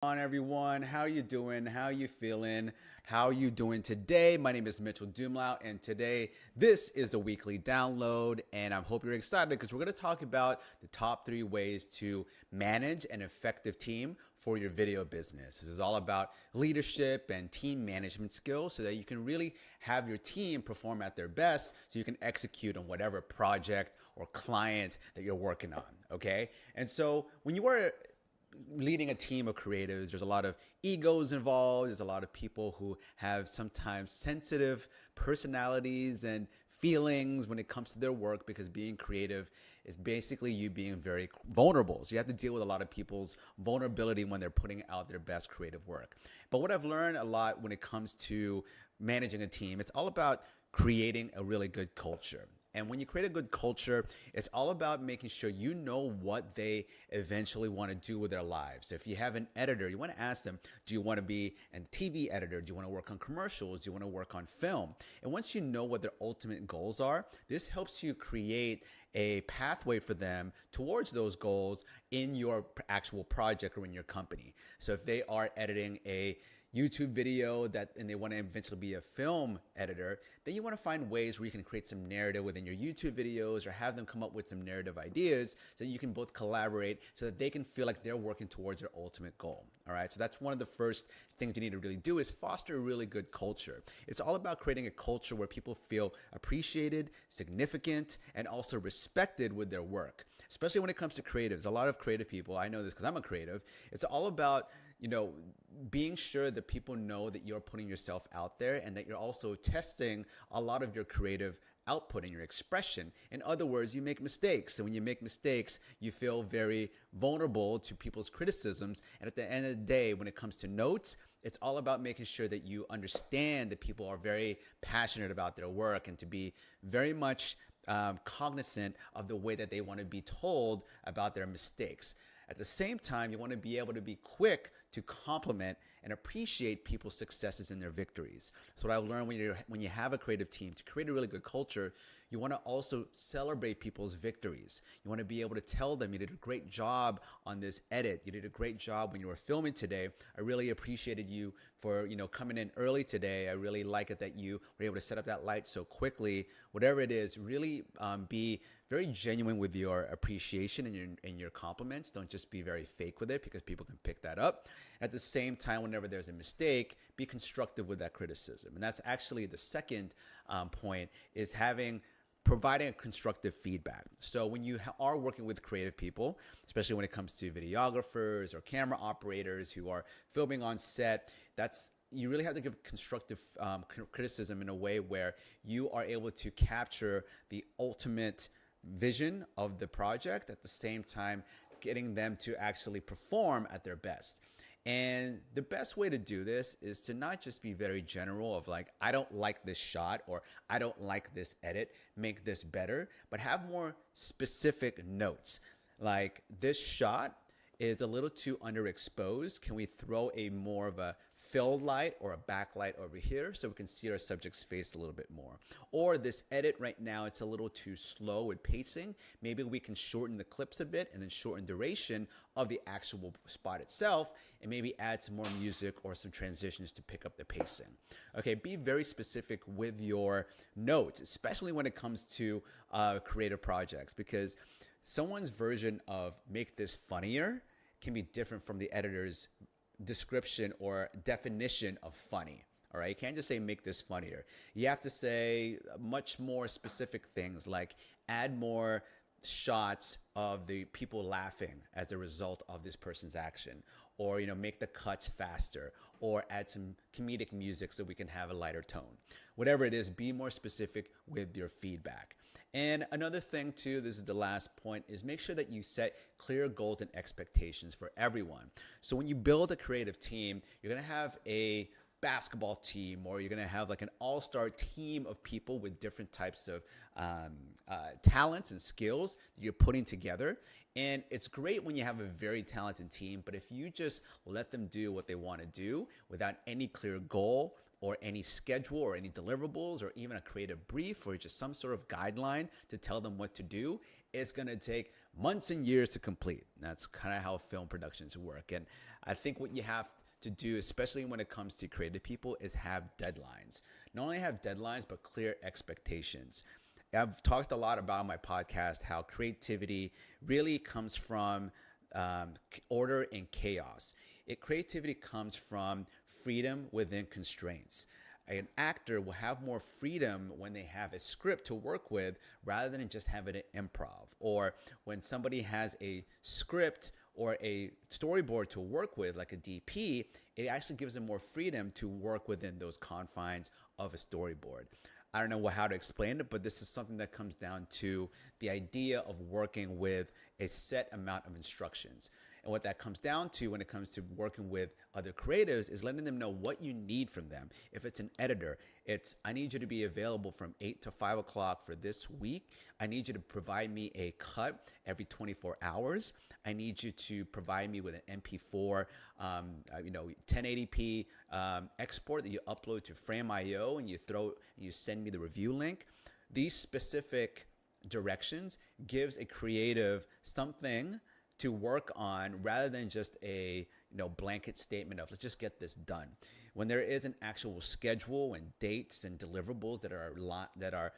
On everyone, how you doing? How you feeling? How you doing today? My name is Mitchell Dumlao, and today this is the weekly download, and I hope you're excited because we're going to talk about the top 3 ways to manage an effective team for your video business. This is all about leadership and team management skills so that you can really have your team perform at their best so you can execute on whatever project or client that you're working on, okay? And so when you are leading a team of creatives, there's a lot of egos involved. There's a lot of people who have sometimes sensitive personalities and feelings when it comes to their work, because being creative is basically you being very vulnerable. So you have to deal with a lot of people's vulnerability when they're putting out their best creative work. But what I've learned a lot when it comes to managing a team, it's all about creating a really good culture. And when you create a good culture, it's all about making sure you know what they eventually want to do with their lives. So if you have an editor, you want to ask them, do you want to be a TV editor? Do you want to work on commercials? Do you want to work on film? And once you know what their ultimate goals are, this helps you create a pathway for them towards those goals in your actual project or in your company. So if they are editing a YouTube video and they want to eventually be a film editor, then you want to find ways where you can create some narrative within your YouTube videos or have them come up with some narrative ideas so that you can both collaborate so that they can feel like they're working towards their ultimate goal. All right. So that's one of the first things you need to really do is foster a really good culture. It's all about creating a culture where people feel appreciated, significant, and also respected with their work, especially when it comes to creatives. A lot of creative people, I know this because I'm a creative, it's all about being sure that people know that you're putting yourself out there and that you're also testing a lot of your creative output and your expression. In other words, you make mistakes. So when you make mistakes, you feel very vulnerable to people's criticisms. And at the end of the day, when it comes to notes, it's all about making sure that you understand that people are very passionate about their work and to be very much cognizant of the way that they want to be told about their mistakes. At the same time, you want to be able to be quick to compliment and appreciate people's successes and their victories. So what I've learned when you have a creative team, to create a really good culture, you want to also celebrate people's victories. You want to be able to tell them, you did a great job on this edit. You did a great job when you were filming today. I really appreciated you for coming in early today. I really like it that you were able to set up that light so quickly. Whatever it is, really be very genuine with your appreciation and your compliments. Don't just be very fake with it, because people can pick that up. At the same time, whenever there's a mistake, be constructive with that criticism. And that's actually the second point, is providing a constructive feedback. So when you are working with creative people, especially when it comes to videographers or camera operators who are filming on set, you really have to give constructive criticism in a way where you are able to capture the ultimate vision of the project, at the same time getting them to actually perform at their best. And the best way to do this is to not just be very general of like, I don't like this shot or I don't like this edit, make this better, but have more specific notes. Like, this shot is a little too underexposed. Can we throw a more of a fill light or a backlight over here so we can see our subject's face a little bit more? Or this edit right now, it's a little too slow with pacing. Maybe we can shorten the clips a bit and then shorten duration of the actual spot itself, and maybe add some more music or some transitions to pick up the pacing. Okay, be very specific with your notes, especially when it comes to creative projects, because someone's version of make this funnier can be different from the editor's description or definition of funny. All right, you can't just say make this funnier. You have to say much more specific things, like add more shots of the people laughing as a result of this person's action, or make the cuts faster, or add some comedic music so we can have a lighter tone. Whatever it is, be more specific with your feedback. And another thing too, this is the last point, is make sure that you set clear goals and expectations for everyone. So when you build a creative team, you're gonna have a basketball team, or you're gonna have like an all-star team of people with different types of talents and skills that you're putting together. And it's great when you have a very talented team, but if you just let them do what they want to do without any clear goal or any schedule or any deliverables or even a creative brief or just some sort of guideline to tell them what to do, it's going to take months and years to complete. That's kind of how film productions work. And I think what you have to do, especially when it comes to creative people, is have deadlines. Not only have deadlines, but clear expectations. I've talked a lot about on my podcast how creativity really comes from order and chaos. Creativity comes from freedom within constraints. An actor will have more freedom when they have a script to work with rather than just having an improv. Or when somebody has a script or a storyboard to work with, like a DP, it actually gives them more freedom to work within those confines of a storyboard. I don't know how to explain it, but this is something that comes down to the idea of working with a set amount of instructions. And what that comes down to when it comes to working with other creatives is letting them know what you need from them. If it's an editor, it's, I need you to be available from 8 to 5 o'clock for this week. I need you to provide me a cut every 24 hours. I need you to provide me with an MP4, 1080p export that you upload to Frame.io and you send me the review link. These specific directions gives a creative something to work on rather than just a blanket statement of let's just get this done. When there is an actual schedule and dates and deliverables that are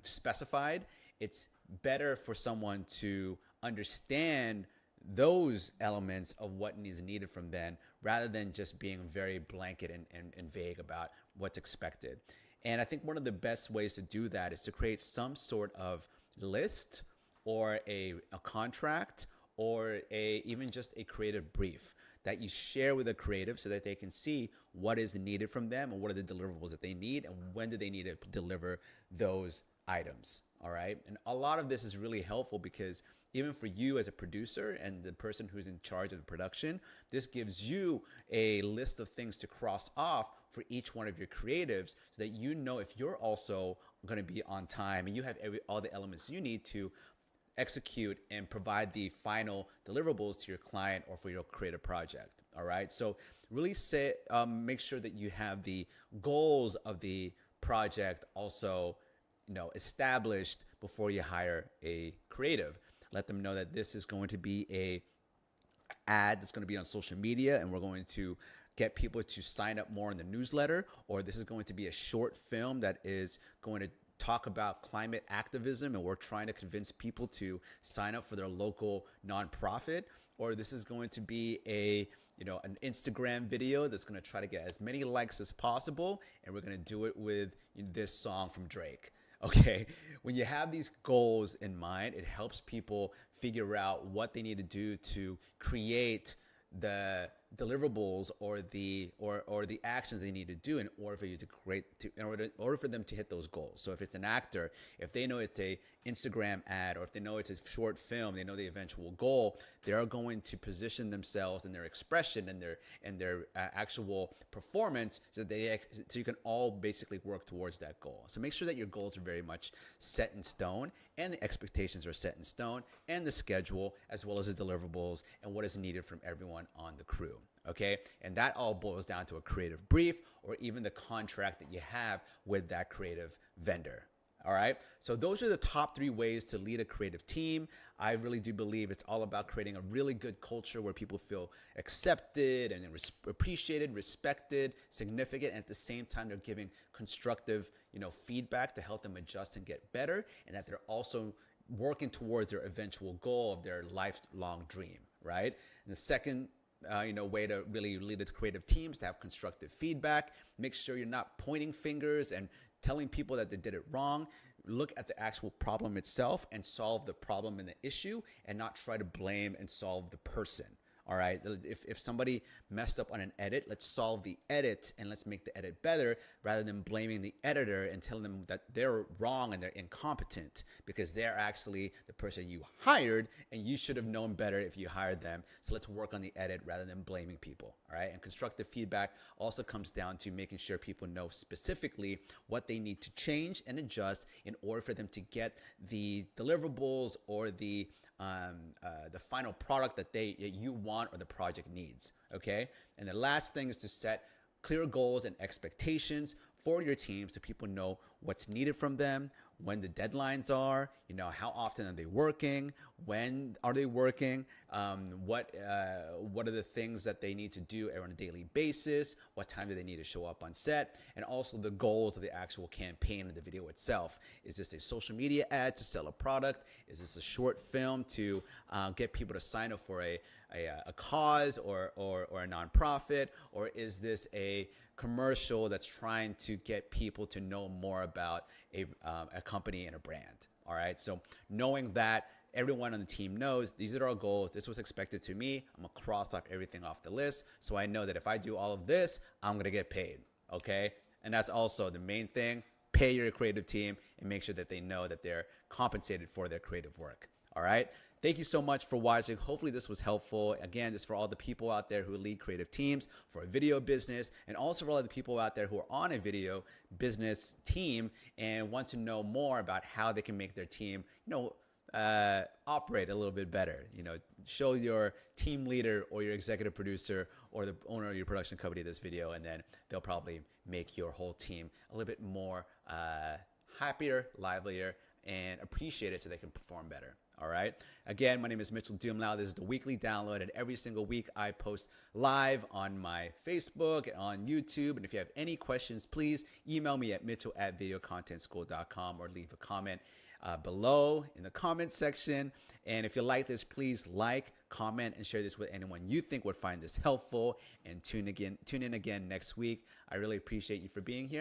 specified, it's better for someone to understand those elements of what is needed from them rather than just being very blanket and vague about what's expected. And I think one of the best ways to do that is to create some sort of list or a contract or even just a creative brief that you share with a creative so that they can see what is needed from them and what are the deliverables that they need and when do they need to deliver those items. All right. And a lot of this is really helpful because even for you as a producer and the person who's in charge of the production, this gives you a list of things to cross off for each one of your creatives so that you know if you're also going to be on time and you have all the elements you need to execute and provide the final deliverables to your client or for your creative project. All right. So really make sure that you have the goals of the project also, established before you hire a creative. Let them know that this is going to be a ad that's going to be on social media and we're going to get people to sign up more in the newsletter, or this is going to be a short film that is going to talk about climate activism and we're trying to convince people to sign up for their local nonprofit, or this is going to be an Instagram video that's going to try to get as many likes as possible and we're going to do it with this song from Drake. Okay, when you have these goals in mind, it helps people figure out what they need to do to create the deliverables or the actions they need to do in order for you to in order for them to hit those goals. So if it's an actor, if they know it's a Instagram ad or if they know it's a short film, they know the eventual goal, they are going to position themselves in their expression and their actual performance so you can all basically work towards that goal. So make sure that your goals are very much set in stone and the expectations are set in stone and the schedule as well as the deliverables and what is needed from everyone on the crew. Okay, and that all boils down to a creative brief or even the contract that you have with that creative vendor. All right, so those are the top 3 ways to lead a creative team. I really do believe it's all about creating a really good culture where people feel accepted and appreciated, respected, significant, and at the same time they're giving constructive, feedback to help them adjust and get better, and that they're also working towards their eventual goal of their lifelong dream. Right, and the second way to really lead a creative teams to have constructive feedback. Make sure you're not pointing fingers and telling people that they did it wrong. Look at the actual problem itself and solve the problem and the issue and not try to blame and solve the person. All right. If somebody messed up on an edit, let's solve the edit and let's make the edit better rather than blaming the editor and telling them that they're wrong and they're incompetent because they're actually the person you hired and you should have known better if you hired them. So let's work on the edit rather than blaming people. All right. And constructive feedback also comes down to making sure people know specifically what they need to change and adjust in order for them to get the deliverables or the final product that you want or the project needs. Okay. And the last thing is to set clear goals and expectations for your team so people know what's needed from them, when the deadlines are, how often are they working, when are they working, what are the things that they need to do on a daily basis, what time do they need to show up on set, and also the goals of the actual campaign of the video itself. Is this a social media ad to sell a product? Is this a short film to get people to sign up for a cause or a nonprofit? Or is this a commercial that's trying to get people to know more about a company and a brand? All right, so knowing that, everyone on the team knows these are our goals, this was expected to me, I'm gonna cross off everything off the list, so I know that if I do all of this, I'm gonna get paid. Okay, and that's also the main thing. Pay your creative team and make sure that they know that they're compensated for their creative work. All right, thank you so much for watching. Hopefully this was helpful. Again, this is for all the people out there who lead creative teams for a video business, and also for all the people out there who are on a video business team and want to know more about how they can make their team, operate a little bit better. Show your team leader or your executive producer or the owner of your production company this video, and then they'll probably make your whole team a little bit more happier, livelier, and appreciate it so they can perform better. All right. Again, my name is Mitchel Dumlao. This is the weekly download, and every single week I post live on my Facebook and on YouTube. And if you have any questions, please email me at mitchell@videcontentschool.com or leave a comment below in the comments section. And if you like this, please like, comment, and share this with anyone you think would find this helpful. And tune in again next week. I really appreciate you for being here.